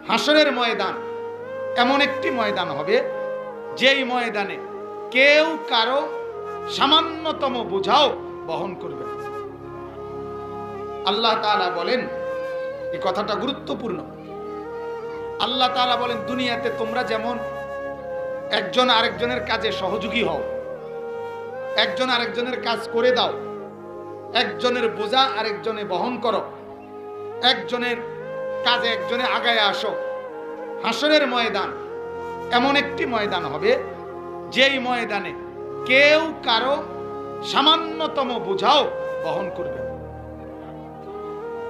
হাসরের ময়দান এমন একটি ময়দান হবে যেই ময়দানে কেউ কারো সামান্যতম বোঝাও বহন করবে না। আল্লাহ তাআলা বলেন, এই কথাটা গুরুত্বপূর্ণ। আল্লাহ তাআলা বলেন, দুনিয়াতে তোমরা যেমন একজন আরেকজনের কাজে সহযোগী হও, একজন আরেকজনের কাজ করে দাও, একজনের বোঝা আরেকজনে বহন করো, একজনের কাজে একজনে আগায় আসো। হাসরের ময়দান এমন একটি ময়দান হবে যেই ময়দানে কেউ কারো সামান্যতম বোঝাও বহন করবে।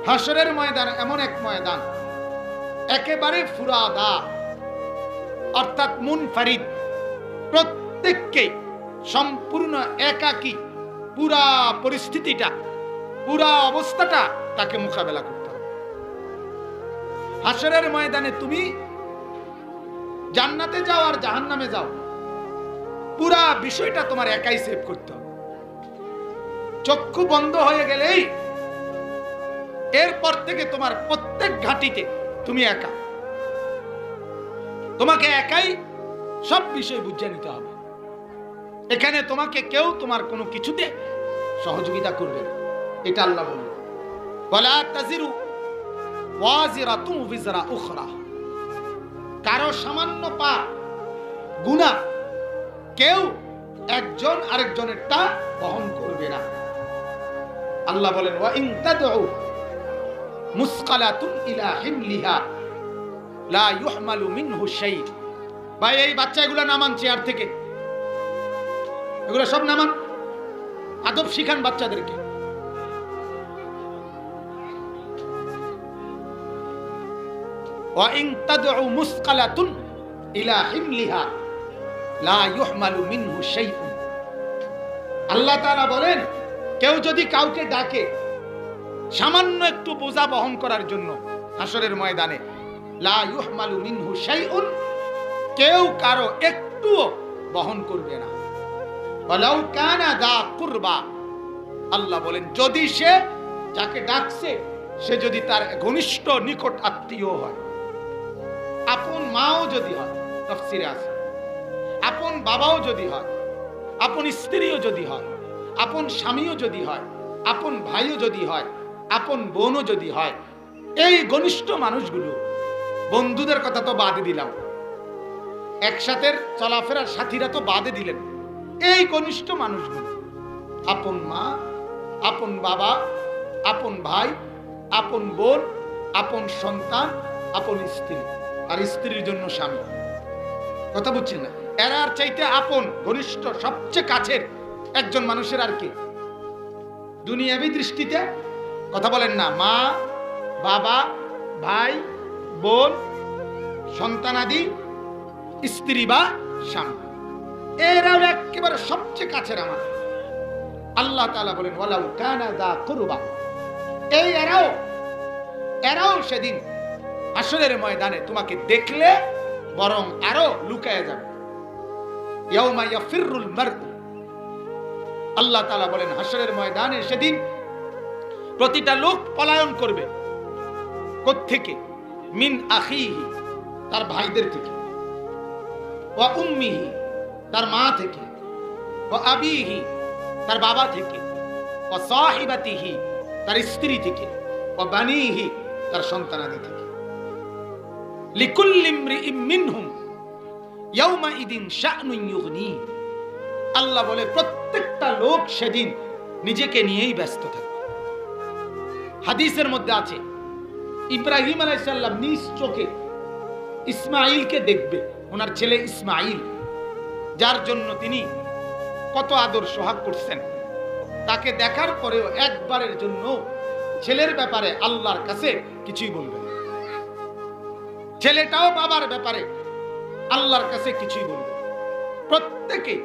হাসরের ময়দান এমন এক ময়দান একেবারে ফুরাদা, অর্থাৎ মুনফারিদ, প্রত্যেককে সম্পূর্ণ একাকী পুরা পরিস্থিতিটা, পুরা অবস্থাটা তাকে মোকাবেলা করতে হবে। হাসরের ময়দানে তুমি জান্নাতে যাও আর জাহান্নামে যাও, পুরা বিষয়টা তোমার একাই সেভ করতে হবে। চক্ষু বন্ধ হয়ে গেলেই এরপর থেকে তোমার প্রত্যেক ঘাটিতে তুমি একা, তোমাকে একাই সব বিষয় বুঝে নিতে হবে। এখানে তোমাকে কেউ তোমার কোনো কিছুতে সহযোগিতা করবে না। এটা আল্লাহ বলল, ওয়ালা তাজিরু ওয়াজিরাতুন বিজরা উখরা। কারো সামান্য পাপ গুনাহ কেউ একজন আরেকজনেরটা বহন করবে না। আল্লাহ বলেন, ওয়া ইন তাদউ মুসকালাতুন ইলা হিমলিহা লা ইউহমালু মিনহু শাই। ভাই, এই বাচ্চাগুলো নামান চেয়ার থেকে, এগুলো সব নামান, আদব শিখান বাচ্চাদেরকে। ওয়া ইন তাদউ মুসকালাতুন ইলা হিমলিহা লা ইউহমালু মিনহু শাইউন। আল্লাহ তাআলা বলেন, কেউ যদি কাউকে ডাকে সামান্য একটু বোঝা বহন করার জন্য হাসরের ময়দানে, লা ইউহমালু মিনহু শাইউন, কেউ কারো একটুও বহন করবে না। ওয়ালাউ কানা দা কুরবা। আল্লাহ বলেন, যদি সে যাকে ডাকছে সে যদি তার ঘনিষ্ঠ নিকট আত্মীয় হয়, আপন মাও যদি হয়, তাফসীরে আছে, আপন বাবাও যদি হয়, আপন স্ত্রীও যদি হয়, আপন স্বামীও যদি হয়, আপন ভাইও যদি হয়, আপন বোনও যদি হয়, এই ঘনিষ্ঠ মানুষগুলো, বন্ধুদের কথা তো বাদে দিলাম, একসাথে চলাফেরার সাথীরা তো বাদে দিলেন, এই ঘনিষ্ঠ মানুষগুলো, আপন মা, আপন বাবা, আপন ভাই, আপন বোন, আপন সন্তান, আপন স্ত্রী, আর স্ত্রীর জন্য স্বামী, কথা বুঝছেন না? এরা আর চাইতে আপন, ঘনিষ্ঠ, সবচেয়ে কাছের একজন মানুষের আর কি দুনিয়াবী দৃষ্টিতে, কথা বলেন না, মা, বাবা, ভাই, বোন, সন্তানাদি, স্ত্রী বা স্বামী, এরাও একেবারে সবচেয়ে কাছের আমার। আল্লাহ তাআলা বলেন, ওয়ালাউ কানা দা কুরবা। এই এরাও সেদিন হাসরের ময়দানে তোমাকে দেখলে বরং আরো লুকায় যাবে। ইয়াউমা ইয়াফিরুল মারউ। আল্লাহ তাআলা বলেন, হাসরের ময়দানে সেদিন প্রতিটা লোক পলায়ন করবে। কোত্থেকে? মিন আখিহি, তার ভাইদের থেকে, ওয়া উম্মিহি, তার মা থেকে, ওয়া আবিহি, তার বাবা থেকে, ওয়া সাহিবাতিহি, তার স্ত্রী থেকে, ওয়া বানিহি, তার সন্তানাদি থেকে। লিকুল্লি ইমরিইম মিনহুম ইয়াউমাইদিন শা'নুন ইউগনি। আল্লাহ বলে, প্রত্যেকটা লোক সেদিন নিজেকে নিয়েই ব্যস্ত থাকে। হাদিসের মধ্যে আছে, ইব্রাহিম আলাইহিস সালাম নিজ চোখে ইসমাঈলকে দেখবে, ওনার ছেলে ইসমাঈল, যার জন্য তিনি কত আদর সোহাগ করছেন, তাকে দেখার পরেও একবারের জন্য ছেলের ব্যাপারে আল্লাহর কাছে কিছুই বলবে না। ছেলেটাও বাবার ব্যাপারে আল্লাহর কাছে কিছুই বলবে। প্রত্যেকে,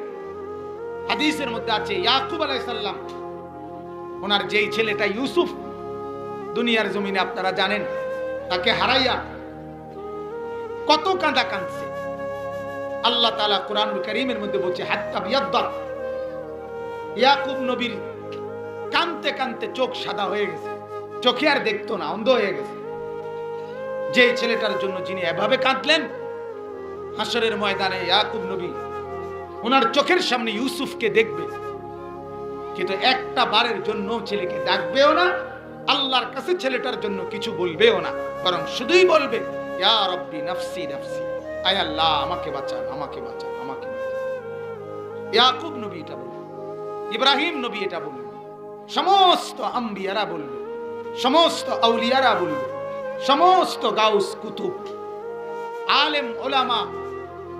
হাদিসের মধ্যে আছে, ইয়াকুব আলাইহিস সালাম, ওনার যেই ছেলেটা ইউসুফ, দুনিয়ার জমিনে আপনারা জানেন তাকে হারাইয়া কত কাঁদা কাঁদছে। আল্লাহ তাআলা কুরআনুল কারীমের মধ্যে বলছে, হাত্তা বিয়াদ্দাত। ইয়াকুব নবীর কাঁদতে কাঁদতে চোখ সাদা হয়ে গেছে, চোখে আর দেখতো না, অন্ধ হয়ে গেছে। যে ছেলেটার জন্য যিনি এভাবে কাঁদলেন, হাসরের ময়দানে ইয়াকুব নবী ওনার চোখের সামনে ইউসুফকে দেখবে, কিন্তু একটা বারের জন্য ছেলেকে ডাকবেও না, আল্লাহর কাছে ছেলেটার জন্য কিছু বলবেও না, বরং শুধুই বলবে ইয়া রব্বি নাফসি নাফসি, আয় আল্লাহ আমাকে বাঁচান, আমাকে বাঁচান, আমাকে বাঁচান। ইয়াকুব নবী এটা বলবে, ইব্রাহিম নবী এটা বলবে, সমস্ত আম্বিয়ারা বলবে, সমস্ত আউলিয়ারা বলবে, সমস্ত গাউস কুতুব, আলেম ওলামা,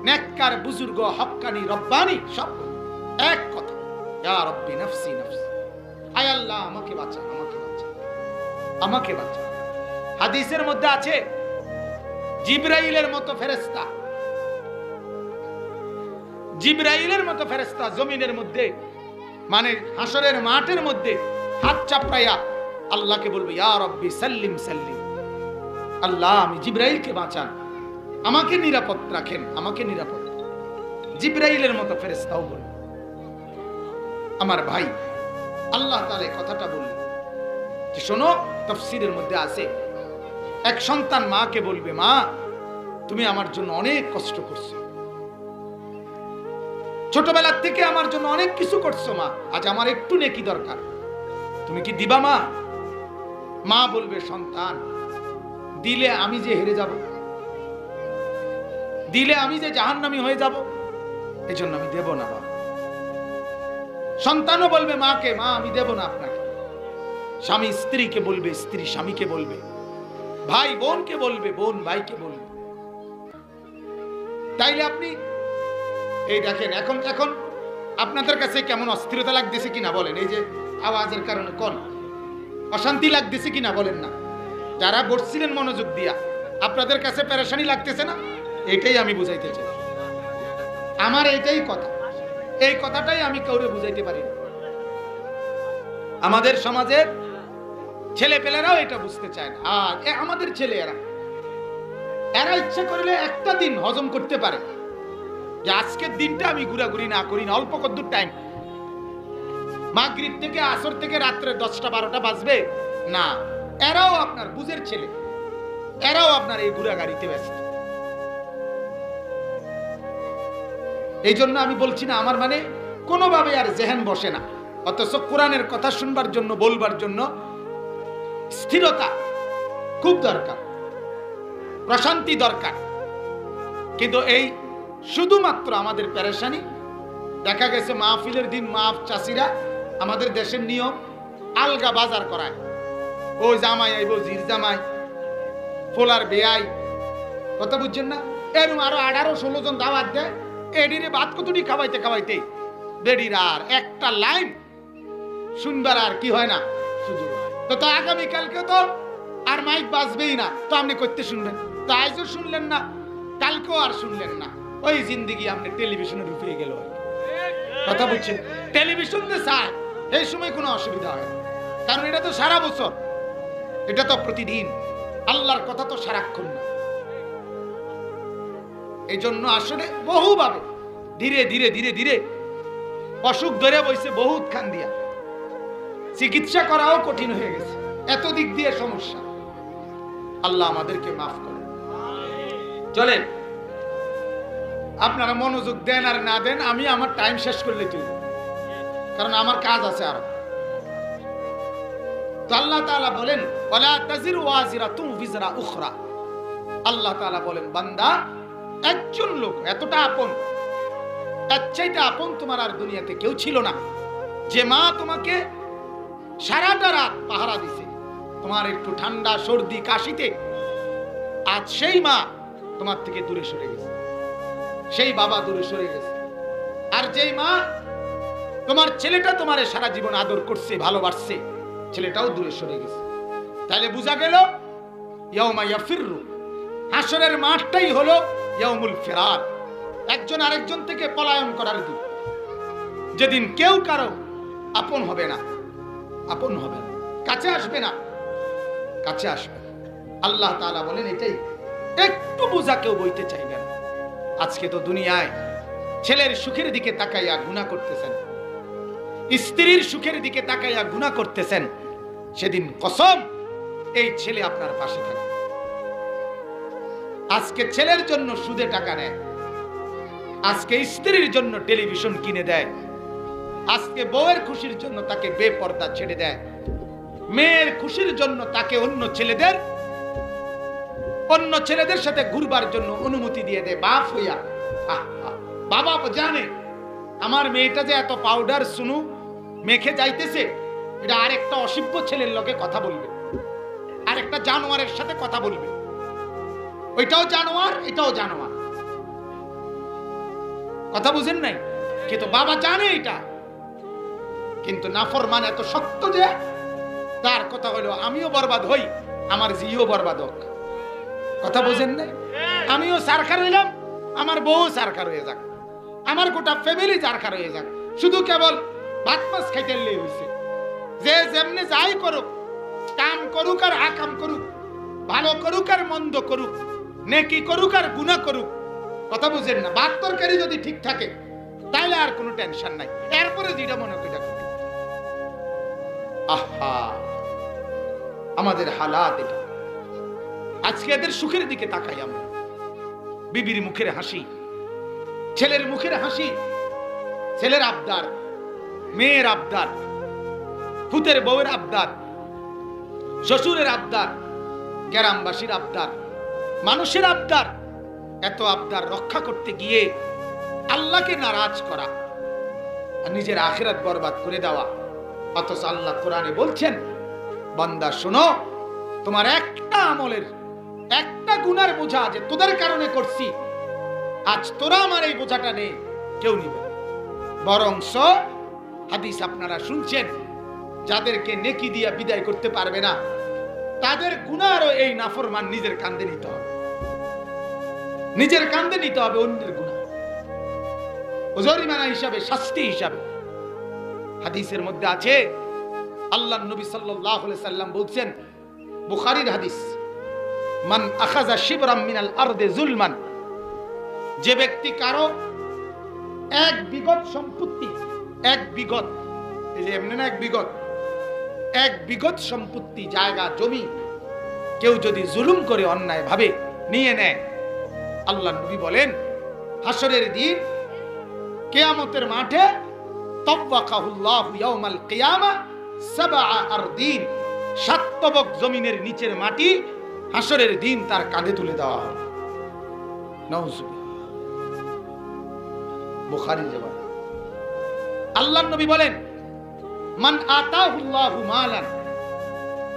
নেককার বুজুর্গ, হক্কানি রব্বানি সব এক কথা, ইয়া রব্বি নাফসি নাফসি, আয় আল্লাহ আমাকে বাঁচান, আমাকে বাঁচান, আমাকে বাঁচান। হাদিসের মধ্যে আছে জিবরাইলের মতো ফেরেশতা, জিবরাইলের মতো ফেরেশতা জমিনের মধ্যে মানে হাসরের মাঠের মধ্যে হাত চাপড়াইয়া আল্লাহকে বলবে ইয়া রব্বি সাল্লিম সাল্লিম, আল্লাহ আমি জিবরাইলকে বাঁচান, আমাকে নিরাপদ রাখেন, আমাকে নিরাপদ। জিবরাইলের মতো ফেরেশতাও বলবে। আমার ভাই, আল্লাহ তাআলা কথাটা বললেন যে শোনো, তাফসীরের মধ্যে আছে এক সন্তান মাকে বলবে, মা তুমি আমার জন্য অনেক কষ্ট করছো, ছোটবেলার থেকে আমার জন্য অনেক কিছু করছো মা, আজ আমার একটু নেকি দরকার, তুমি কি দিবা মা? মা বলবে, সন্তান দিলে আমি যে হেরে যাব, দিলে আমি যে জাহান্নামী হয়ে যাব, এজন্য আমি দেব না বাবা। সন্তানও বলবে মাকে, মা আমি দেব না আপনাকে। স্বামী স্ত্রীকে বলবে, স্ত্রী স্বামীকে বলবে, ভাই বোনকে বলবে, বোন ভাইকে বলবে। তাইলে আপনি এই দেখেন, এখন এখন আপনাদের কাছে কেমন অস্থিরতা লাগতেছে কিনা বলেন? এই যে আওয়াজের কারণে কোন অশান্তি লাগতেছে কিনা বলেন না? যারা বসছিলেন মনোযোগ দিয়া, আপনাদের কাছে পেরেশানি লাগতেছে না? এটাই আমি বুঝাইতে চাই, আমার এটাই কথা, এই কথাটাই আমি কাউরে বুঝাইতে পারি না। আমাদের সমাজের ছেলে পেলেরাও এটা বুঝতে চায় না। আর আমাদের ছেলে এরা ইচ্ছা করলে একটা দিন হজম করতে পারে যে আজকের দিনটা আমি ঘোরাঘুরি না করি না, অল্প কদ্দুর টাইম, মাগরিব থেকে আসর থেকে রাত্রে 10টা 12টা বাজবে না, এরাও আপনার বুঝের ছেলে, এরাও আপনার এই ঘোরাঘুরিতে ব্যস্ত। এই জন্য আমি বলছি না আমার মানে কোনোভাবে আর জেহেন বসে না, অথচ কোরআনের কথা শুনবার জন্য, বলবার জন্য স্থিরতা খুব দরকার, প্রশান্তি দরকার। কিন্তু এই শুধুমাত্র আমাদের পেরেশানি, দেখা গেছে মাহফিলের দিন মাফ চাষিরা আমাদের দেশের নিয়ম আলগা বাজার করায়, ও জামাই আইব, জির জামাই, ফোলার বেয়াই, কথা বুঝছেন না? এরকম আরো 18-16 জন দাওয়াত দেয়, এডিরে ভাত কতটি খাওয়াইতে খাওয়াইতে বেডির আর একটা লাইন শুনবার আর কি হয় না সুযোগ। তো আগামীকালকে তো আর মাইক বাজবেই না, তো আপনি করতে শুনবেন, তো আজও শুনলেন না, কালকেও আর শুনলেন না, ওই জিন্দিগি আপনি টেলিভিশনে ঢুকে গেল। কথা বুঝছেন? টেলিভিশন তো চায়, এই সময় কোনো অসুবিধা হয় না, কারণ এটা তো সারা বছর, এটা তো প্রতিদিন, আল্লাহর কথা তো সারাক্ষণ না। এই জন্য আসলে বহুভাবে ধীরে ধীরে ধীরে ধীরে অসুখ ধরে বইছে, বহুত খান দিয়া চিকিৎসা করাও কঠিন হয়ে গেছে, এত দিক দিয়ে সমস্যা। আল্লাহ আমাদেরকে মাফ করে। চলেন আপনারা মনোযোগ দেন আর না দেন, আমি আমার টাইম শেষ করলে তুই, কারণ আমার কাজ আছে আরো। তো আল্লাহ তাআলা বলেন ওয়ালা তাজিরু ওয়াজিরাতুন বিজরা উখরা, আল্লাহ তাআলা বলেন বান্দা একজন লোক এতটা আপন, এর চাইতে আপন তোমার আর দুনিয়াতে কেউ ছিল না। যে মা তোমাকে সারাটা রাত পাহারা দিছে, তোমার একটু ঠান্ডা সর্দি কাশিতে, আজ সেই মা তোমার থেকে দূরে সরে গেছে, সেই বাবা দূরে সরে গেছে। আর যেই মা তোমার ছেলেটা তোমারে সারা জীবন আদর করছে, ভালোবাসছে, ছেলেটাও দূরে সরে গেছে। তাহলে বোঝা গেল ইয়াউমা ইয়াফিরু, হাসরের মাঠটাই হলো ইয়াউমুল ফিরার, একজন আরেকজন থেকে পলায়ন করার দিন, যেদিন কেউ কারো আপন হবে না, আপন হবে না, কাছে আসবে না, কাছে আসবে। আল্লাহ তাআলা বলেন এটাই, একটু বোঝা কেউ বইতে চাইবে না। আজকে তো দুনিয়ায় ছেলের সুখের দিকে তাকাইয়া গুনাহ করতেছেন, স্ত্রীর সুখের দিকে তাকাইয়া গুনাহ করতেছেন, সেদিন কসম এই ছেলে আপনার পাশে থাকবে, আজকে ছেলের জন্য সুদে টাকা নেয়, আজকে স্ত্রীর জন্য টেলিভিশন কিনে দেয়, আজকে বউয়ের খুশির জন্য তাকে বেপর্দা ছেড়ে দেয়, মেয়ের খুশির জন্য তাকে অন্য ছেলেদের সাথে ঘুরবার জন্য অনুমতি দিয়ে দেয় বাপ হইয়া। বাবা জানে আমার মেয়েটা যে এত পাউডার সুনু মেখে যাইতেছে, এটা আরেকটা অসভ্য ছেলের লগে কথা বলবে, আরেকটা জানোয়ারের সাথে কথা বলবে, ওইটাও জানোয়ার এটাও জানোয়ার। কথা বুঝেন নাই? কিন্তু বাবা জানে এটা, কিন্তু নাফরমান এত শক্ত যে তার কথা হলো আমিও বরবাদ হই, আমার জিও বরবাদ হোক। কথা বুঝেন নাই? আমিও সারখার হইলাম, আমার বউ সারখার হয়ে যাক, আমার গোটা ফ্যামিলি সারখার হয়ে যাক, শুধু কেবল ভাত মাছ খাইতে হইছে। যে যেমনে যাই করুক, কাম করুক আর আকাম করুক, ভালো করুক আর মন্দ করুক, নেকি করুক আর গুনাহ করুক, কথা বুঝেন না? ভাত তরকারি যদি ঠিক থাকে তাহলে আর কোনো টেনশন নাই, এরপরে যেটা মনে করি। আহা, আমাদের হালাত এটা। আজকে এদের সুখের দিকে তাকাই আমরা, বিবির মুখের হাসি, ছেলের মুখের হাসি, ছেলের আবদার, মেয়ের আবদার, ফুতের বউয়ের আবদার, শ্বশুরের আবদার, গ্রামবাসীর আবদার, মানুষের আবদার। এত আবদার রক্ষা করতে গিয়ে আল্লাহকে নারাজ করা আর নিজের আখিরাত বরবাদ করে দেওয়া। অথচ আল্লাহ কোরআনে বলছেন, বান্দা শোনো, তোমার একটা আমলের একটা গুনার বোঝা যে তোদের কারণে করছি, আজ তোরা আমার এই বোঝাটা নেই, কেউ নিবে। বরংস হাদিস আপনারা শুনছেন, যাদেরকে নেকি দিয়া বিদায় করতে পারবে না তাদের গুনারও এই নাফরমান নিজের কাঁধে নিতে হবে, নিজের কাঁধে নিতে হবে অন্যের গুনাহ, জরিমানা হিসাবে, শাস্তি হিসাবে। হাদিসের মধ্যে আছে, আল্লাহর নবী সাল্লাল্লাহু আলাইহি সাল্লাম বলছেন, বুখারীর হাদিস, মান আখাযা শিবরাম মিনাল আরদি যুলমান, যে ব্যক্তি কারো এক বিগত সম্পত্তি, এক বিগত, এই যে এমনি না, এক বিগত সম্পত্তি, জায়গা জমি কেউ যদি জুলুম করে অন্যায় ভাবে নিয়ে নেয়, আল্লাহর নবী বলেন হাসরের দিন কিয়ামতের মাঠে তাওয়াকাহুল্লাহু ইয়াউমাল কিয়ামা সাবআ আরদিন, 7 তবক জমিনের নিচের মাটি হাসরের দিন তার কাঁধে তুলে দেওয়া হবে। নাউযুবিল্লাহ। বুখারী জবাব। আল্লাহর নবী বলেন, মান আতাহুল্লাহু মালান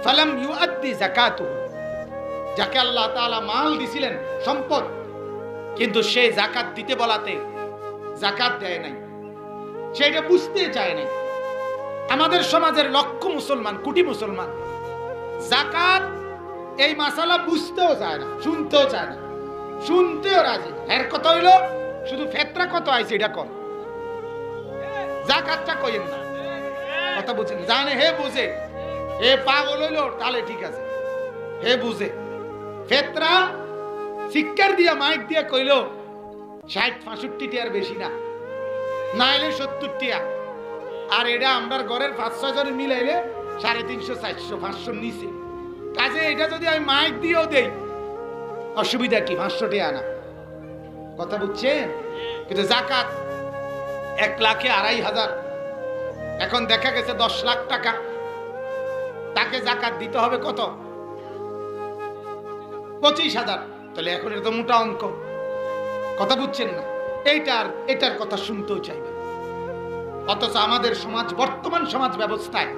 ফালাম ইউআদ্দি যাকাতুহু, যাকে আল্লাহ তাআলা মাল দিছিলেন, সম্পদ, কিন্তু সে যাকাত দিতে বলাতে যাকাত দেয় নাই, সেটা বুঝতে চায় নাই। আমাদের সমাজের লক্ষ মুসলমান, কোটি মুসলমান যাকাত এই মাসালা বুঝতেও চায় না, শুনতেও চায় না, শুনতেও রাজি। এর কথা হইল শুধু ফেতরা কত আইছে এটা কর, যাকাতটা কইেন না। কথা বুঝেন? জানে হে বুঝে, হে পাগল হইল তাহলে ঠিক আছে, হে বুঝে। ফেতরা শিক্ষার দিয়া মাইক দিয়া কইল 60-65 টিয়ার বেশি না, নাইলে 70 টিয়া, আর এটা আমরার ঘরের 5-6 জন মিলাইলে 350-400-500 নিচে। কাজে এটা যদি আমি মাইক দিয়েও দেই, অসুবিধা কি? 500 টিয়া না। কথা বুঝছেন? কিন্তু যাকাত 1 লাখে 2,500, এখন দেখা গেছে 10 লাখ টাকা, তাকে যাকাত দিতে হবে কত? 25,000। তাহলে এখন এটা তো মোটা অঙ্ক। কথা বুঝছেন না? এটার কথা শুনতেও চাইবে। অথচ আমাদের সমাজ, বর্তমান সমাজ ব্যবস্থায়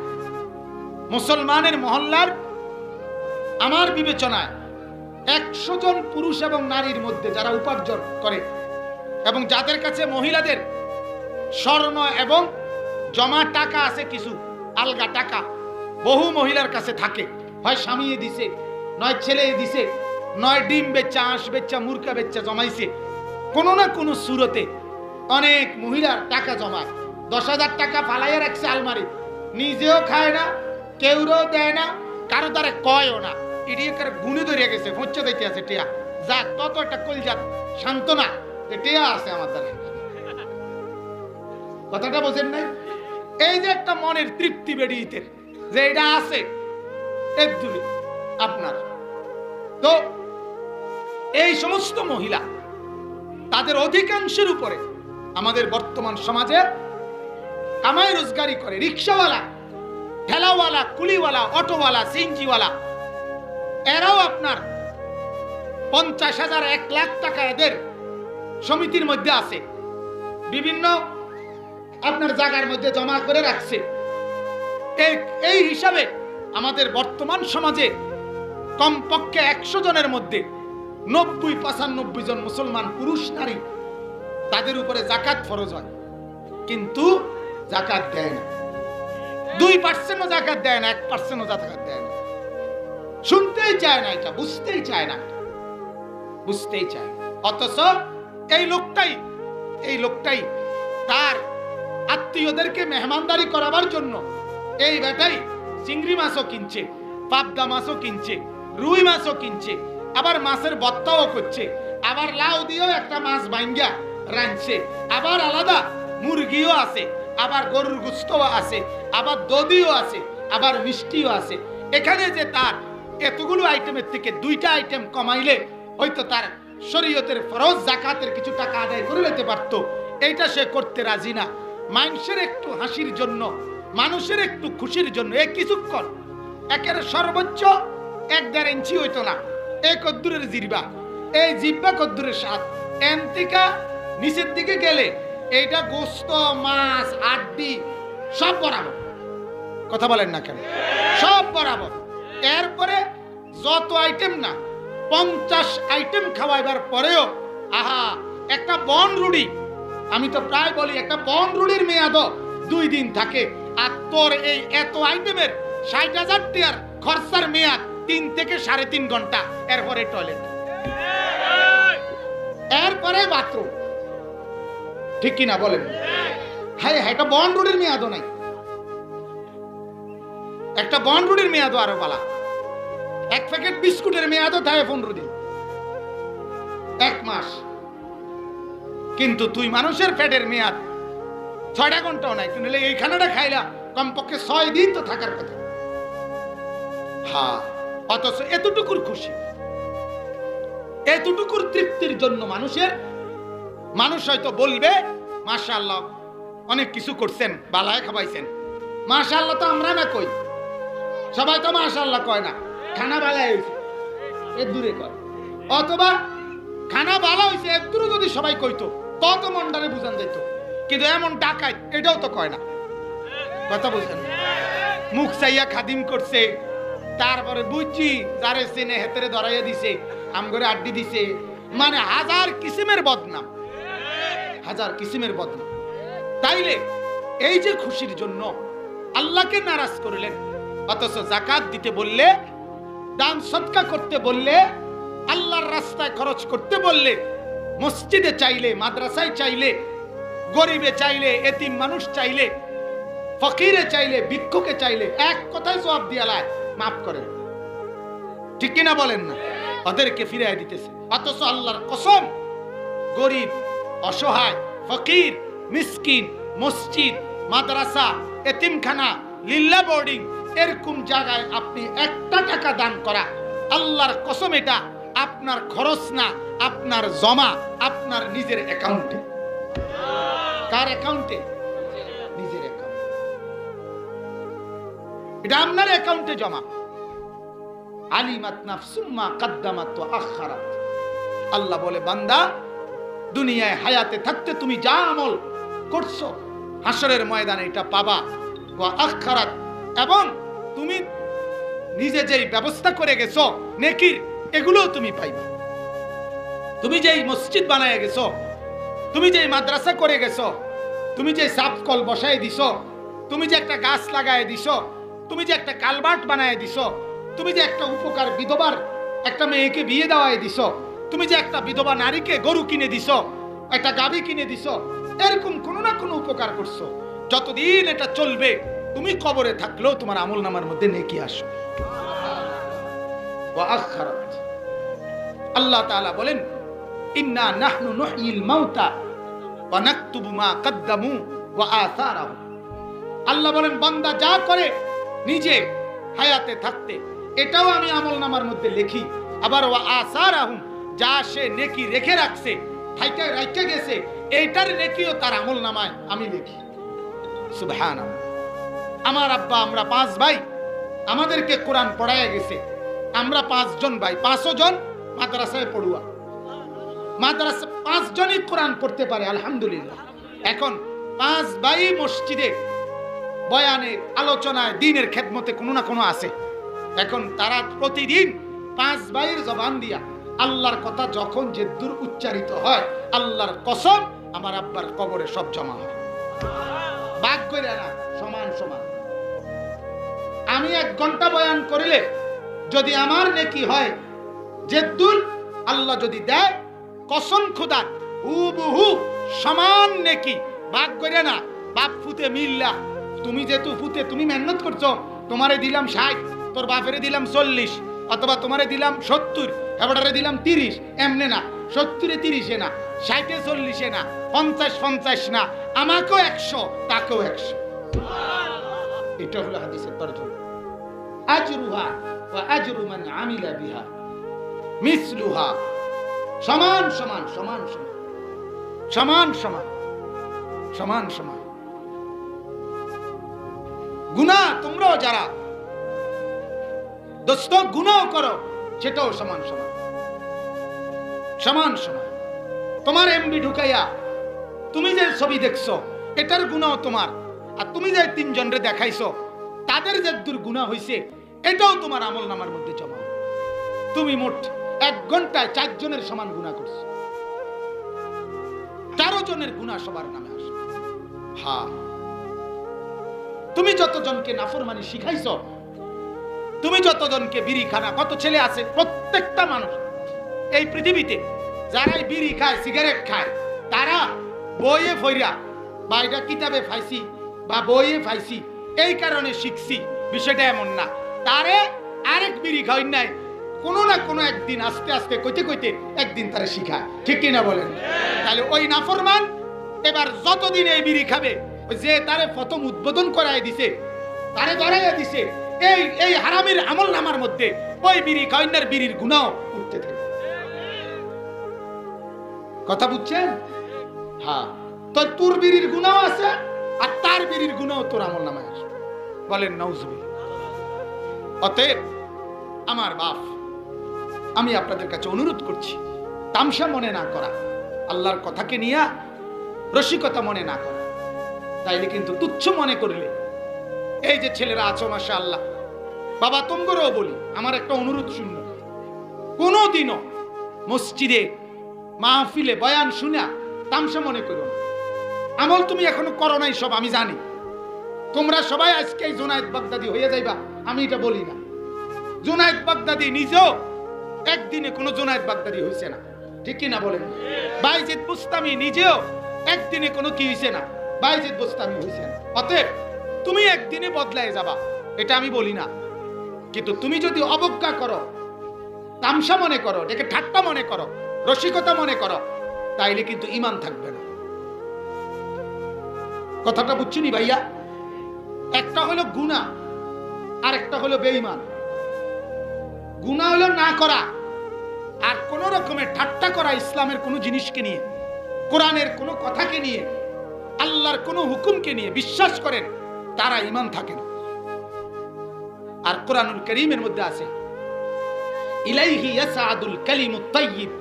মুসলমানের মহল্লার আমার বিবেচনায় 100 জন পুরুষ এবং নারীর মধ্যে যারা উপার্জন করে এবং যাদের কাছে মহিলাদের স্বর্ণ এবং জমা টাকা আছে, কিছু আলগা টাকা বহু মহিলার কাছে থাকে, হয় স্বামীয়ে দিছে, নয় ছেলে দিছে, নয় ডিম বেচা, আঁশ বেচা, মুরগা বেচা জমাইছে। কোনো না কোনো সুরতে অনেক মহিলার টাকা জমায়, 10,000 টাকা ফালাইয়া রাখছে আলমারি, নিজেও খায় না, কেউরেও দেয় না, কারো দ্বারা কয়ও না, ইডিয়াকার গুণে ধরিয়া গেছে, ফচ্চা দিতে আছে টিয়া, যাক তত একটা কলজাত সান্ত্বনা টিয়া আছে আমার দ্বারা। কথাটা বোঝেন নাই? এই যে একটা মনের তৃপ্তি বেরিয়েছে যে এটা আছে এর দূরে আপনার। তো এই সমস্ত মহিলা তাদের অধিকাংশের উপরে আমাদের বর্তমান সমাজে কামাই রোজগারি করে, রিক্সাওয়ালা, ঠেলাওয়ালা, কুলিওয়ালা, অটোওয়ালা, সিএনজিওয়ালা, এরাও আপনার 50,000 1 লাখ টাকা এদের সমিতির মধ্যে আছে, বিভিন্ন আপনার জায়গার মধ্যে জমা করে রাখছে। এই হিসাবে আমাদের বর্তমান সমাজে কমপক্ষে 100 জনের মধ্যে 90-95 জন মুসলমান পুরুষ নারী তাদের উপরে যাকাত ফরজ হয়, কিন্তু যাকাত দেয় না। 2% যাকাত দেয় না, 1% যাকাত দেয় না। শুনতেই চায় না, এটা বুঝতেই চায় না, বুঝতেই চায়। অথচ এই লোকটাই তার আত্মীয়দেরকে মেহমানদারি করাবার জন্য এই বেটাই চিংড়ি মাছও কিনছে, পাবদা মাছও কিনছে, রুই মাছও কিনছে, আবার মাছের ভর্তাও করছে, আবার লাউ দিয়েও একটা মাছ ভাঙ্গা রাঁধছে, আবার আলাদা মুরগিও আছে, আবার গরুর গোশতও আছে, আবার দধিও আছে, আবার মিষ্টিও আছে। এখানে যে তার এতগুলো আইটেমের থেকে 2টা আইটেম কমাইলে হয়তো তার শরীয়তের ফরজ যাকাতের কিছু টাকা আদায় করে নিতে পারতো, এইটা সে করতে রাজি না। মানুষের একটু হাসির জন্য, মানুষের একটু খুশির জন্য এই কিছুক্ষণ একের সর্বোচ্চ 1-1.5 ইঞ্চি হইতো না, এই কদ্দুরের জিরবা, এই জিব্বা কদ্দুরের স্বাদ, এন্তিকা নিচের দিকে গেলে এইটা গোস্ত, মাছ, হাড্ডি সব বরাবর। কথা বলেন না কেন? সব বরাবর। এরপরে যত আইটেম না 50 আইটেম খাওয়াইবার পরেও আহা, একটা বন রুড়ি, আমি তো প্রায় বলি একটা বন রুড়ির মেয়াদও 2 দিন থাকে, আর তোর এই এত আইটেমের 60,000 টাকার খরচার মেয়াদ 3 থেকে 3.5 ঘন্টা। এরপরে টয়লেট, এরপরে বাথরুম, ঠিক কিনা বলেন? হ্যাঁ, একটা বন রুড়ির মেয়াদও নাই, একটা বন রুড়ির মেয়াদও আরো বালা। 1 প্যাকেট বিস্কুটের মেয়াদও থাকে 15 দিন, 1 মাস। কিন্তু তুই মানুষের পেটের মেয়াদ 6 ঘন্টাও নাই, কিন্তু এই খানাটা খাইলা কমপক্ষে 6 দিন তো থাকার কথা। হ্যাঁ, অথচ এতটুকুর খুশি, এতটুকুর তৃপ্তির জন্য মানুষ হয়তো বলবে মাশাআল্লাহ অনেক কিছু করছেন, বালায় খাবাইছেন। মাশাআল্লাহ তো আমরা না কই, সবাই তো মাশাআল্লাহ কয় না, খানা বালায় হয়েছে এর দূরে কয়, অথবা খানা বালা হয়েছে এর দূরে যদি সবাই কইতো তত মন্ডারে বুঝান যেত। কিন্তু এমন ডাকাই এটাও তো কয় না, কথা বুঝছেন? মুখ চাইয়া খাদিম করছে, তারপরে বুঝছি যারে চেনে হেতেরে ধরাইয়া দিছে, আমগরে আড্ডি দিছে, মানে হাজার কিসিমের বদনাম, হাজার কিসিমের বদনাম। তাইলে এই যে খুশির জন্য আল্লাহকে নারাজ করলেন, অথচ যাকাত দিতে বললে, দান সদকা করতে বললে, আল্লাহর রাস্তায় খরচ করতে বললে, মসজিদে চাইলে, মাদ্রাসায় চাইলে, গরিবে চাইলে, এতিম মানুষ চাইলে, ফকিরে চাইলে, ভিক্ষুকে চাইলে এক কথায় জবাব দিয়া লাই, মাফ করেন। ঠিক কিনা বলেন না? ওদেরকে ফিরিয়ে দিতেছে। অথচ আল্লাহর কসম, গরিব, অসহায়, ফকির, মিসকিন, মসজিদ, মাদ্রাসা, এতিমখানা, লিল্লা বোর্ডিং, এরকম জায়গায় আপনি 1 টাকা দান করা, আল্লাহর কসম এটা আপনার খরচ না, আপনার জমা, আপনার নিজের অ্যাকাউন্টে। কার অ্যাকাউন্টে? নিজের অ্যাকাউন্টে। এটা আপনার অ্যাকাউন্টে জমা। আলিমাত নাফসুম মা কদ্দামাত ওয়া আখারাত। আল্লাহ বলে, বান্দা দুনিয়ায় হায়াতে থাকতে তুমি যা আমল করছো হাসরের ময়দানে এটা পাবা। ওয়া আখারাত, এবং তুমি নিজে যেই ব্যবস্থা করে গেছো নেকির, এগুলোও তুমি পাইবা। তুমি যেই মসজিদ বানায় গেছো, তুমি যেই মাদ্রাসা করে গেছো, তুমি যে সাফ কল বসায় দিছো, তুমি যে একটা গাছ লাগায় দিছো, তুমি যে একটা কালভার্ট বানায় দিছো, তুমি যে একটা উপকার বিধবার একটা মেয়েকে বিয়ে দেওয়ায় দিছো, তুমি যে একটা বিধবা নারীকে গরু কিনে দিছো, একটা গাভী কিনে দিছো, এরকম কোনো না কোনো উপকার করছো। যতদিন এটা চলবে, তুমি কবরে থাকলেও তোমার আমল নামার মধ্যে নেকি আসবে। ওয়া আখারাত। আল্লাহ তাআলা বলেন, ইন্না নাহনু নুহয়িল মাউতা ওয়া নাকতুবু মা কদ্দামু ওয়া আসারাহু। আল্লাহ বলেন, বান্দা যা করে নিজে হায়াতে থাকতে, এটাও আমি আমল নামার মধ্যে লিখি। আবার ওয়া আসারাহু, যা সে নেকি রেখে রাখছে, রাখতে গেছে, এইটার নেকিও তার আমল নামায় আমি লিখি। সুবহানাল্লাহ। আমার আব্বা, আমরা 5 ভাই, আমাদেরকে কোরআন পড়াইয়া গেছে। আমরা 5 জন ভাই, 5 জন মাদ্রাসায় পড়ুয়া। মাদ্রাসা 5 জনই কোরআন পড়তে পারে, আলহামদুলিল্লাহ। এখন 5 ভাই মসজিদে বয়ানে, আলোচনায়, দ্বীনের খেদমতে কোনো না কোনো আছে। এখন তারা প্রতিদিন 5 ভাইয়ের জবান দিয়া আল্লাহর কথা যখন যে দূর উচ্চারিত হয়, আল্লাহর কসম আমার আব্বার কবরে সব জমা হয়, ভাগ করে না, সমান সমান। আমি 1 ঘন্টা বয়ান করিলে যদি আমার নেকি হয় যে দূর, আল্লাহ যদি দেয়, কসম খুদা হুবহু সমান নেকি, ভাগ করে না। বাপ ফুতে মিল্লা, তুমি যেহেতু ফুতে, তুমি মেহনত করছো, তোমারে দিলাম 60, তোর বাপেরে দিলাম 40, অথবা তোমারে দিলাম 70, এবারে দিলাম 30, এমনে না, 70-এ 30-এ না, 60-এ 40-এ না, 50-50 না, আমাকেও 100, তাকেও 100। এটা হলো হাদিসের তরজমা। আজরুহা ওয়া আজরু মান আমিলা বিহা মিসলুহা, সমান সমান, সমান সমান, সমান সমান, সমান সমান। গুনাহ তোমরাও যারা দোস্ত গুনাহ করো, সেটাও সমান সমান, সমান সমান। তোমার এমবি ঢুকাইয়া তুমি যে ছবি দেখছো, এটার গুনাহ তোমার, আর তুমি যে 3 জনরে দেখাইছো, তাদের যে দুর্গুনাহ হইছে, এটাও তোমার আমল নামার মধ্যে জমা। তুমি মোট 1 ঘন্টায় 4 জনের সমান গুনাহ করছো, 13 জনের গুনাহ সবার নামে আসে। হ্যাঁ, তুমি যতজনকে নাফরমানি শিখাইছো, তুমি যতজনকে বিড়ি খানা, কত ছেলে আছে, প্রত্যেকটা মানুষ এই পৃথিবীতে যারাই বিড়ি খায়, সিগারেট খায়, তারা বইয়ে ফইরা বা এটা কিতাবে পাইছি বা বইয়ে পাইছি, এই কারণে শিখছি, বিষয়টা এমন না। তারে আরেক বিড়ি খাওয়াই নাই, কোনো না কোনো একদিন আস্তে আস্তে কইতে কইতে একদিন তারা শিখায়, ঠিক কিনা বলেন? তাহলে ওই নাফরমান এবার যতদিন এই বিড়ি খাবে, যে তারে প্রথম উদ্বোধন করাই দিছে, তারে ধরাইয়া দিছে, এই হারামির আমল নামার মধ্যে ওই বিড়ি খাওয়াইনার বিড়ির গুনাহ উঠতে থাকে। কথা বুঝছেন? হ্যাঁ, তোর বিড়ির গুনাহ আছে, আর তার বিড়ির গুনাহ তোর আমল নামায় আসে। বলেন নাউজুবিল্লাহ। অতএব আমার বাপ, আমি আপনাদের কাছে অনুরোধ করছি, তামসা মনে না করা, আল্লাহর কথাকে নিয়ে রসিকতা মনে না করা। তাইলে কিন্তু তুচ্ছ মনে করলে, এই যে ছেলেরা আছো মাশাআল্লাহ, বাবা তোমগরও বলি, আমার একটা অনুরোধ শুনল, কোনোদিনও মসজিদে মাহফিলে বয়ান শুনা তামসা মনে করো না। আমল তুমি এখনো করো নাই, সব আমি জানি। তোমরা সবাই আজকে জুনায়েদ বাগদাদি হয়ে যাইবা, আমি এটা বলি না। জুনায়েদ বাগদাদি নিজেও একদিনে কোনো জুনায়েদ বাগদাদি হইছে না, ঠিক কি না বলেন? বাইজিদ বুস্তামি নিজেও একদিনে কোনো কি হইছে না, বাইজিদ বুস্তামি হইছে না। অতএব তুমি একদিনে বদলায় যাবা, এটা আমি বলি না। কিন্তু তুমি যদি অবজ্ঞা করো, তামসা মনে করো, এটাকে ঠাট্টা মনে করো, রসিকতা মনে করো, তাইলে কিন্তু ঈমান থাকবে না। কথাটা বুঝছিনি ভাইয়া? একটা হলো গুনাহ, আর একটা হলো বেঈমান। গুনাহ হলো না করা, আর কোন রকমের ঠাট্টা করা ইসলামের কোন জিনিসকে নিয়ে, কোরআনের কোন কথাকে নিয়ে, আল্লাহর কোন হুকুমকে নিয়ে বিশ্বাস করেন, তারা ঈমান থাকে না। আর কোরআনুল কারীমের মধ্যে আছে, ইলাইহি ইয়াসআদুল কালিমুত তাইয়্যিব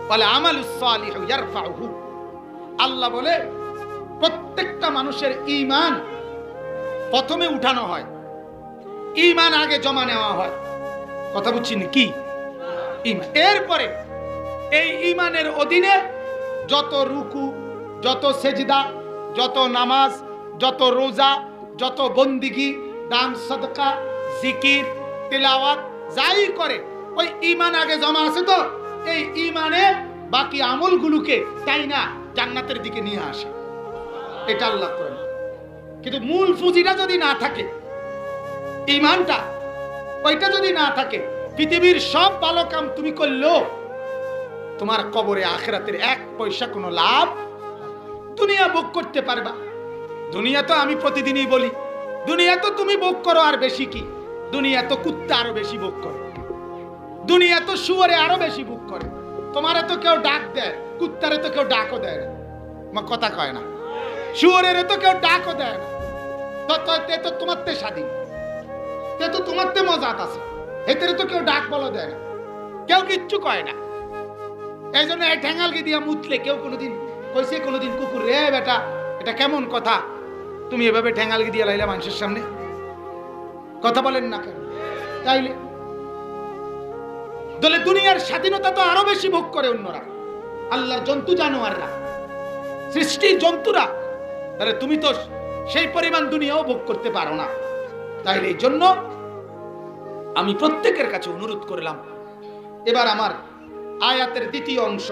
ওয়াল আমালুস সালিহু ইয়ারফাউহু। আল্লাহ বলে প্রত্যেকটা মানুষের ঈমান প্রথমে উঠানো হয়, ঈমান আগে জমা নেওয়া হয়। কথা বুঝছেন কি? ঈমান। এরপরে এই ঈমানের অধীনে যত রুকু, যত সেজদা, যত নামাজ, যত রোজা, যত বন্দিগি, দান, সাদকা, জিকির, তিলাওয়াত যাই করে, ওই ঈমান আগে জমা আছে। তো এই ঈমানে বাকি আমলগুলোকে তাই না জান্নাতের দিকে নিয়ে আসে, এটা আল্লাহ করেন। কিন্তু মূল পুঁজিটা যদি না থাকে, ঈমানটা ওইটা যদি না থাকে, পৃথিবীর সব ভালো কাম তুমি করলেও তোমার কবরে আখিরাতের 1 পয়সা কোনো লাভ। দুনিয়া ভোগ করতে পারবা, দুনিয়া তো আমি প্রতিদিনই বলি, দুনিয়া তো তুমি ভোগ করো, আর বেশি কি? দুনিয়া তো কুত্তা আরো বেশি ভোগ করে, দুনিয়া তো শুয়োরে আরো বেশি ভোগ করে, তোমারে তো কেউ ডাক দেয়, কুত্তারে তো কেউ ডাকও দেয় না, আমার কথা কয় না। শুয়োরের তো কেউ ডাকও দেয় না, তে তো তোমারতে স্বাধীন, তে তো তোমারতে মজাত আছে, এতে তো কেউ ডাক বলো দেয় না, কেউ কিচ্ছু কয় না। এই জন্য এই ঠ্যাঙ্গালকে দিয়া মুতলে কেউ কোনোদিন কইছে কোনোদিন কুকুর রে বেটা এটা কেমন কথা, তুমি এভাবে ঠ্যাঙ্গালকে দিয়ে লাইলা মানুষের সামনে, কথা বলেন না কেন? তাইলে দলে দুনিয়ার স্বাধীনতা তো আরো বেশি ভোগ করে অন্যরা, আল্লাহর জন্তু জানোয়াররা, সৃষ্টির জন্তুরা, তাহলে তুমি তো সেই পরিমাণ দুনিয়াও ভোগ করতে পারো না। তাইলে এই জন্য আমি প্রত্যেকের কাছে অনুরোধ করলাম, এবার আমার আয়াতের দ্বিতীয় অংশ,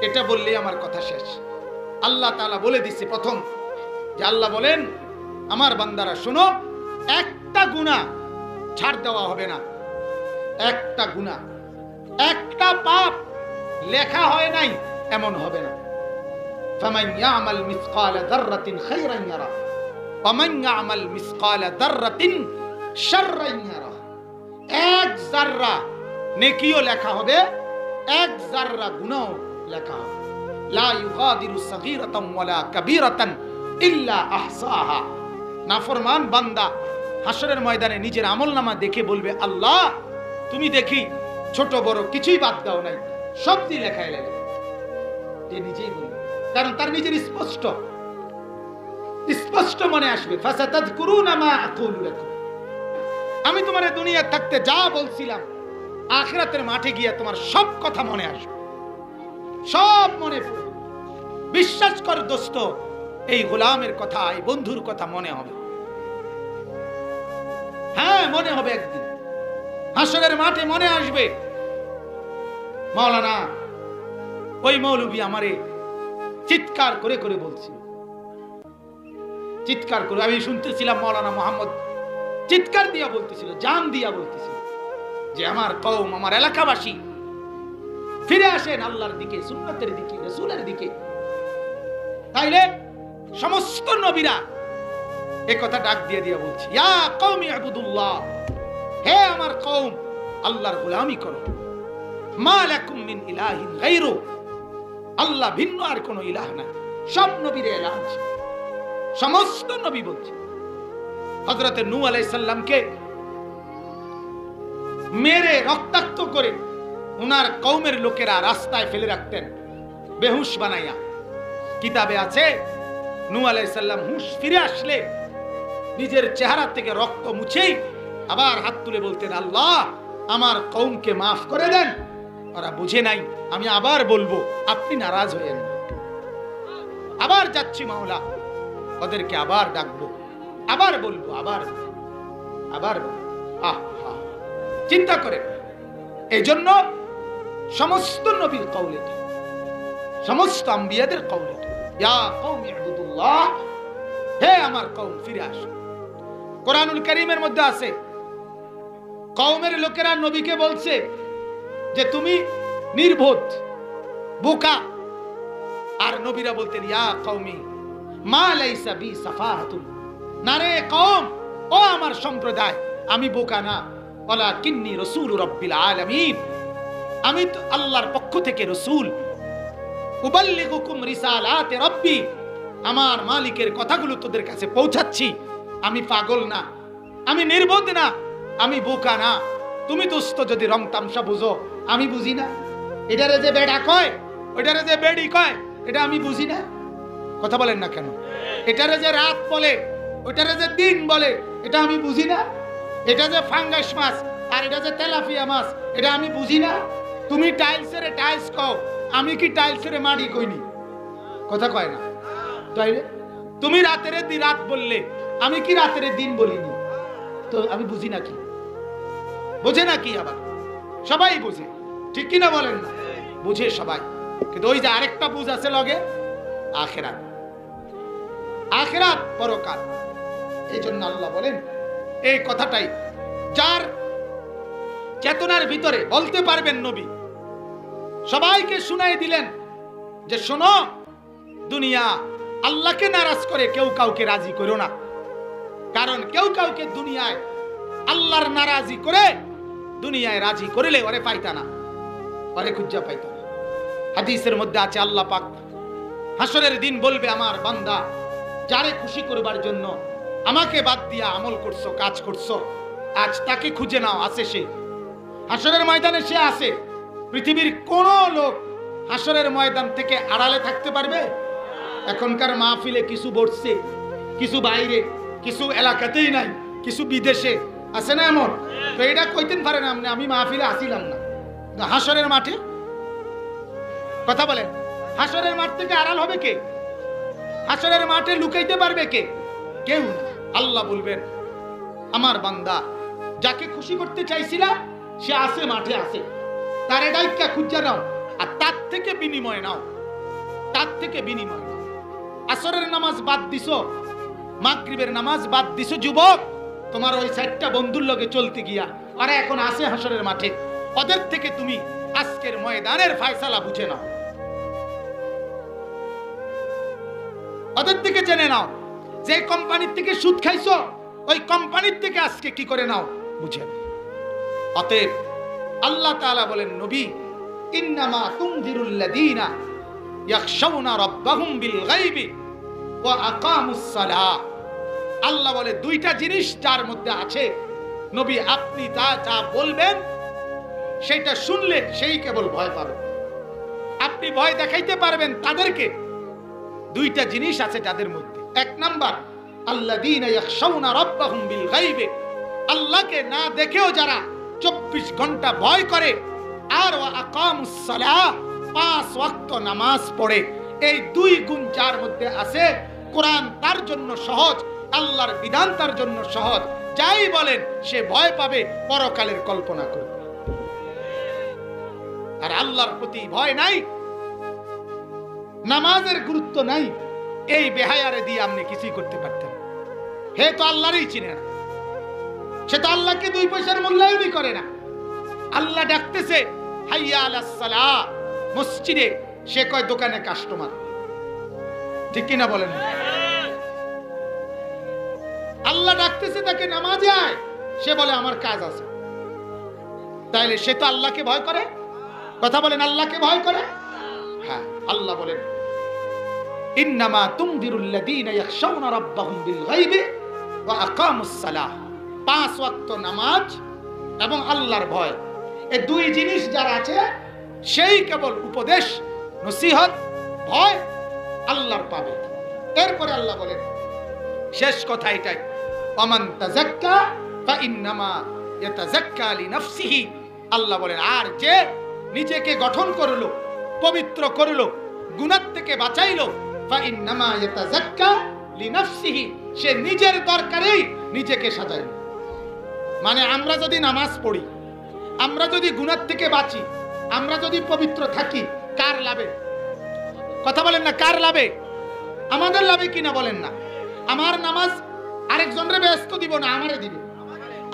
এটা বললেই আমার কথা শেষ। আল্লাহ তাআলা বলে দিচ্ছে প্রথম যে আল্লাহ বলেন আমার বান্দারা শোনো, একটা গুনাহ ছাড় দেওয়া হবে না, একটা গুনাহ, একটা পাপ লেখা হয় নাই এমন হবে না। ফামান ইয়ামাল মিসকালা যাররাতিন খায়রান ইয়ারা ওয়া মান ইয়ামাল মিসকালা যাররাতিন শাররান ইয়ারা। এক যাররা নেকিও লেখা হবে, এক যাররা গুনাহ লেখা হবে। লা ইউগাদিরু সাগীরাতান ওয়ালা কাবীরাতান ইল্লা আহসাহা। নাফরমান বান্দা হাসরের ময়দানে নিজের আমলনামা দেখে বলবে আল্লাহ তুমি দেখি ছোট বড় কিছুই বাদ দাও নাই, সব দিয়ে লেখা এলে, যে নিজেই বলবে, কারণ তার নিজের স্পষ্ট স্পষ্ট মনে আসবে। ফাসাতাযকুরুনা মা আকুলু লাকুম, আমি তোমার দুনিয়া থাকতে যা বলছিলাম আখিরাতের মাঠে গিয়ে তোমার সব কথা মনে আসবে, সব মনে পড়বে। বিশ্বাস কর দোস্ত, এই গোলামের কথা, এই বন্ধুর কথা মনে হবে, হ্যাঁ মনে হবে, একদিন হাসরের মাঠে মনে আসবে। মাওলানা ওই মৌলবী আমারে চিৎকার করে করে বলছিল, চিৎকার করে আমি শুনতেছিলাম, মাওলানা মোহাম্মদ চিৎকার দিয়া বলতেছিল, জান দিয়া বলতেছিল যে আমার কওম, আমার এলাকাবাসী ফিরে আসেন আল্লাহর দিকে, সুন্নাতের দিকে, রাসূলের দিকে। তাইলে সমস্ত নবীরা এই কথা ডাক দিয়ে দিয়া বলছে, ইয়া কওমি ইবুদুল্লাহ, হে আমার কওম আল্লাহর গোলামি করো, মা লাকুম মিন ইলাহিন গায়রু, আল্লাহ ভিন্ন আর কোনো ইলাহ নাই। সব নবীর এলান ছিল, সমস্ত নবী বলছে। হযরত নূহ আলাইহিস সালামকে মেরে রক্তাক্ত করে উনার কওমের লোকেরা রাস্তায় ফেলে রাখতেন বেহুশ বানাইয়া। কিতাবে আছে নূহ আলাইহিস সালাম হুঁশ ফিরে আসলে নিজের চেহারা থেকে রক্ত মুছেই আবার হাত তুলে বলতেন, আল্লাহ আমার কওমকে মাফ করে দেন, ওরা বুঝে নাই, আমি আবার বলবো, আপনি নারাজ হয়েন না, আবার যাচ্ছি মাওলা, ওদেরকে আবার ডাকবো, আবার বলবো, আবার আবার চিন্তা করে। এই জন্য সমস্ত নবীর কওল এটা, সমস্ত আম্বিয়াদের কওল এটা, ইয়া কওমি ইবুদুল্লাহ, হে আমার কওম ফিরে আসো। কোরআনুল কারীমের মধ্যে আছে কওমের লোকেরা নবীকে বলছে যে তুমি নির্বোধ, বোকা, আর নবীরা বলতেন ইয়া কওমি মা লাইসা বি সাফাহাতুন, না রে কওম, ও আমার সম্প্রদায়, আমি বোকা না, ওয়ালাকিন্নী রাসূলু রাব্বিল আলামিন, আমি তো আল্লাহর পক্ষ থেকে রাসূল, উবাল্লিগুকুম রিসালাতি রাব্বি, আমার মালিকের কথাগুলো তোদের কাছে পৌঁছাচ্ছি। আমি পাগল না, আমি নির্বোধ না, আমি বোকা না। তুমি দোস্ত যদি রং তামসা বুঝো, আমি বুঝি না। এটারে যে বেড়া কয়, ওইটারে যে বেড়ি কয়, এটা আমি বুঝি না। কথা বলেন না কেন? এটারে যে রাত বলে, ওইটারে যে দিন বলে, এটা আমি বুঝি না। এটা যে ফাঙ্গাস মাছ আর এটা যে তেলাপিয়া মাছ, এটা আমি বুঝি না। তুমি টাইলসের টাইলস কও, আমি কি টাইলসের মাটি কইনি? কথা কয় না। তাইলে তুমি রাতের দিন রাত বললে, আমি কি রাতের দিন বলিনি? তো আমি বুঝি না কি? বোঝে না কি? আবার সবাই বুঝে, ঠিক কিনা বলেন না? বুঝে সবাই, কিন্তু ওই যে আরেকটা বুঝ আছে লগে, আখিরাত। আখিরাত পরকাল। এই জন্য আল্লাহ বলেন এই কথাটাই যার চেতনার ভিতরে বলতে পারবেন নবী, সবাইকে শুনাই দিলেন যে শোনো, দুনিয়া আল্লাহকে নারাজ করে কেউ কাউকে রাজি করো না। কারণ কেউ কাউকে দুনিয়ায় আল্লাহর নারাজি করে দুনিয়ায় রাজি করিলে ওরে পাইতা না, ওরে খুঁজা পাইতা না। হাদিসের মধ্যে আছে আল্লাহ পাক হাসরের দিন বলবে, আমার বান্দা যারে খুশি করবার জন্য আমাকে বাদ দিয়া আমল করছো, কাজ করছো, আজ তাকে খুঁজে নাও। আছে সে হাসরের ময়দানে, সে আছে। পৃথিবীর কোন লোক হাসরের ময়দান থেকে আড়ালে থাকতে পারবে? এখনকার মাহফিলে কিছু বসছে, কিছু বাইরে, কিছু এলাকাতেই নাই, কিছু বিদেশে আছে না এমন? তো এটা কইতেন পারেন আপনি আমি মাহফিলে আসিলাম না। হাসরের মাঠে কথা বলেন, হাসরের মাঠ থেকে আড়াল হবে কে? হাসরের মাঠে লুকাইতে পারবে কে? কেউ না। আল্লাহ বলবেন, আমার বান্দা যাকে খুশি করতে চাইছিলা সে আছে, মাঠে আছে, তার ডাইকা খুঁজে নাও আর তার থেকে বিনিময় নাও, তার থেকে বিনিময় নাও। আসরের নামাজ বাদ দিছো, মাগরিবের নামাজ বাদ দিছো যুবক, তোমার ওই চারটা বন্ধুর লগে চলতে গিয়া আরে এখন আছে হাসরের মাঠে, ওদের থেকে তুমি আজকের ময়দানের ফয়সালা বুঝে নাও, ওদের থেকে জেনে নাও। যে কোম্পানির থেকে সুদ খাইছো ওই কোম্পানির থেকে আজকে কি করে নাও বুঝে। অতএব আল্লাহ তাআলা বলেন, নবী ইন্নামা তুনজিরুল লাযিনা ইয়াখশাউনা রাব্বাহুম বিল গায়বি ওয়া আকামুস সালাহ। আল্লাহ বলে দুইটা জিনিস যার মধ্যে আছে, নবী আপনি যা বলবেন সেটা শুনলে সেই কেবল ভয় পাবে। আপনি ভয় দেখাইতে পারবেন তাদেরকে। দুইটা জিনিস আছে যাদের মধ্যে। এক নাম্বার আল্লাযীনা ইয়াখশাউনা রাব্বাহুম বিল গায়বি, আল্লাহকে না দেখেও যারা 24 ঘন্টা ভয় করে, আর ওয়া আকামুস সালাহ, 5 ওয়াক্ত নামাজ পড়ে। এই দুই গুণ যার মধ্যে আছে, কোরআন তার জন্য সহজ, আল্লাহর বিধান তার জন্য সহজ। যাই বলেন সে ভয় পাবে, পরকালের কল্পনা করবে। আর আল্লাহর প্রতি ভয় নাই, নামাজের গুরুত্ব নাই, এই বেহায়ারে দিয়ে আপনি কিছুই করতে পারতেন। হে তো আল্লাহরই চিনে না, সে তো আল্লাহকে 2 পয়সার মূল্যায়নই করে না। আল্লাহ ডাকতেছে হাইয়া আলাস সালাহ মসজিদে, সে কয় দোকানে কাস্টমার। ঠিক কিনা বলেন? আল্লাহ ডাকতেছে তাকে নামাজে আয়, সে বলে আমার কাজ আছে। তাইলে সে তো আল্লাহকে ভয় করে? কথা বলেন, আল্লাহকে ভয় করে? হ্যাঁ, আল্লাহ বলেন ইন্নামা তুনজিরুল লাযীনা ইয়াখশাউনা রাব্বাহুম বিল গায়বি ওয়া আকামুস সালাহ। 5 ওয়াক্ত নামাজ এবং আল্লাহর ভয়, এই দুই জিনিস যার আছে সেই কেবল উপদেশ, নসিহত, ভয় আল্লাহর পাবে। এরপরে আল্লাহ বলেন শেষ কথা এটাই, ওয়ামান তাযাক্কা ফাইন্নামা ইয়াতাযাক্কা লিনাফসিহি। আল্লাহ বলেন আর যে নিজেকে গঠন করলো, পবিত্র করলো, গুনাহ থেকে বাঁচাইলো, ফাইন্নামা ইয়াতাযাক্কা লিনাফসিহি, সে নিজের দরকারেই নিজেকে সাজাইলো। মানে আমরা যদি নামাজ পড়ি, আমরা যদি গুনাহ থেকে বাঁচি, আমরা যদি পবিত্র থাকি, কার লাভে? কথা বলেন না, কার লাভে? আমাদের লাভে কিনা বলেন না? আমার নামাজ আরেকজনরে ব্যস্ত দিব না, আমারে দিবে।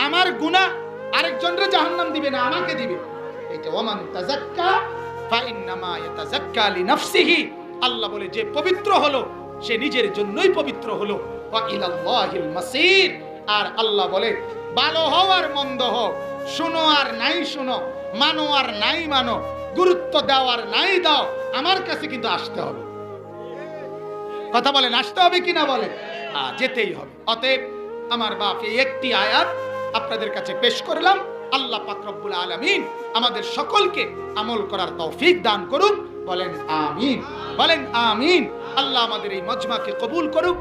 আমার গুনাহ আরেকজনরে জাহান্নাম দিবে না, আমাকে দিবে। এটা ওয়ামান তাযাক্কা ফাইন্নামা ইয়াতাযাক্কা লিনাফসিহি। আল্লাহ বলে যে পবিত্র হলো সে নিজের জন্যই পবিত্র হলো। ওয়া ইলাল্লাহিল মাসির। আর আল্লাহ বলে ভালো হও আর মন্দ হও, শুনো আর নাই শুনো, মানো আর নাই মানো, গুরুত্ব দাও আর নাই দাও, আমার কাছে কিন্তু আসতে হবে। কথা বলেন, আসতে হবে কিনা বলেন? যেতেই হবে। অতএব আমার বাপ এই একটি আয়াত আপনাদের কাছে পেশ করলাম। আল্লাহ পাক রব্বুল আলামিন আমাদের সকলকে আমল করার তৌফিক দান করুন। বলেন আমিন, বলেন আমিন। আল্লাহ আমাদের এই মজমাকে কবুল করুক।